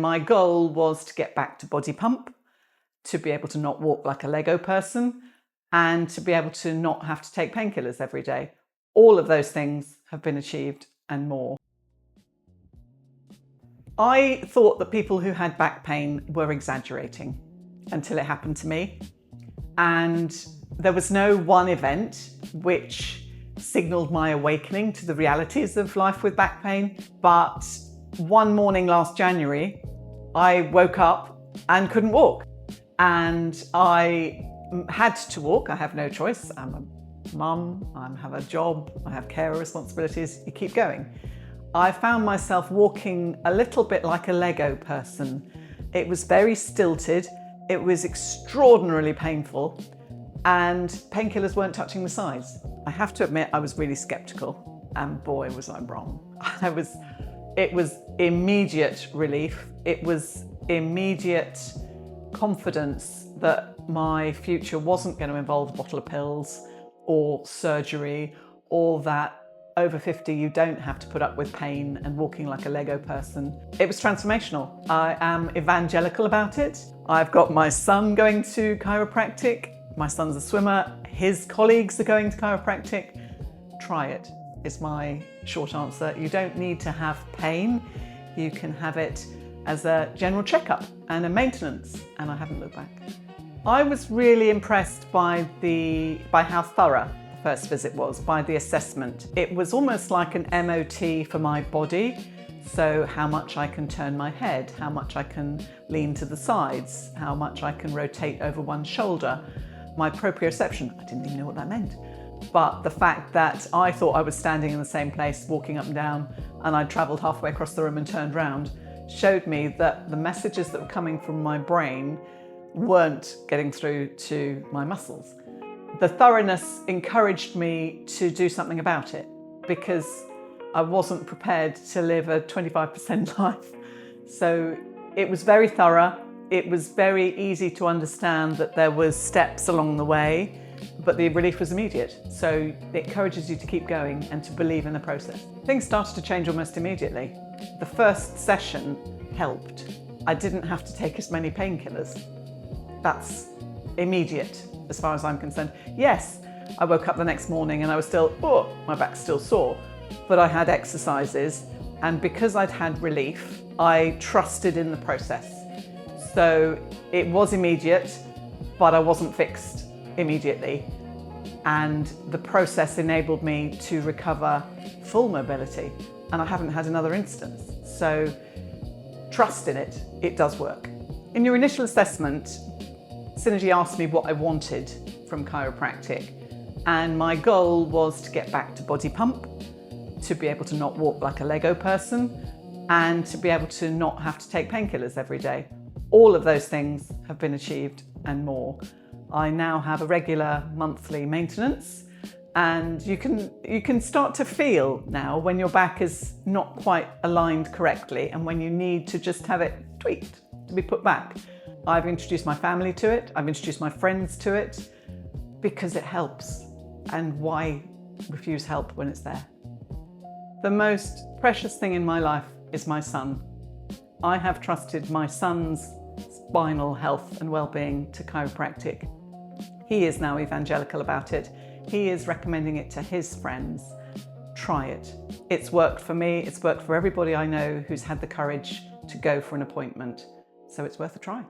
My goal was to get back to body pump, to be able to not walk like a Lego person, and to be able to not have to take painkillers every day. All of those things have been achieved and more. I thought that people who had back pain were exaggerating until it happened to me. And there was no one event which signaled my awakening to the realities of life with back pain. But one morning last January, I woke up and couldn't walk. And I had to walk. I have no choice. I'm a mum, I have a job, I have carer responsibilities. You keep going. I found myself walking a little bit like a Lego person. It was very stilted. It was extraordinarily painful, and painkillers weren't touching the sides. I have to admit, I was really skeptical, and boy, was I wrong. It was immediate relief. It was immediate confidence that my future wasn't going to involve a bottle of pills or surgery, or that over 50 you don't have to put up with pain and walking like a Lego person. It was transformational. I am evangelical about it. I've got my son going to chiropractic. My son's a swimmer. His colleagues are going to chiropractic. Try it, is my short answer. You don't need to have pain. You can have it as a general checkup and a maintenance, and I haven't looked back. I was really impressed by how thorough the first visit was, by the assessment. It was almost like an MOT for my body. So how much I can turn my head, how much I can lean to the sides, how much I can rotate over one shoulder. My proprioception, I didn't even know what that meant. But the fact that I thought I was standing in the same place, walking up and down, and I'd travelled halfway across the room and turned round, showed me that the messages that were coming from my brain weren't getting through to my muscles. The thoroughness encouraged me to do something about it, because I wasn't prepared to live a 25% life. So it was very thorough. It was very easy to understand that there was steps along the way, but the relief was immediate. So it encourages you to keep going and to believe in the process. Things started to change almost immediately. The first session helped. I didn't have to take as many painkillers. That's immediate as far as I'm concerned. Yes, I woke up the next morning and I was still, my back's still sore, but I had exercises, and because I'd had relief, I trusted in the process. So it was immediate, but I wasn't fixed immediately. And the process enabled me to recover full mobility, and I haven't had another instance. So trust in it, it does work. In your initial assessment, SYNERGY asked me what I wanted from chiropractic, and my goal was to get back to body pump, to be able to not walk like a Lego person, and to be able to not have to take painkillers every day. All of those things have been achieved and more. I now have a regular monthly maintenance, and you can start to feel now when your back is not quite aligned correctly and when you need to just have it tweaked to be put back. I've introduced my family to it, I've introduced my friends to it, because it helps. And why refuse help when it's there? The most precious thing in my life is my son. I have trusted my son's spinal health and well-being to chiropractic. He is now evangelical about it. He is recommending it to his friends. Try it. It's worked for me. It's worked for everybody I know who's had the courage to go for an appointment. So it's worth a try.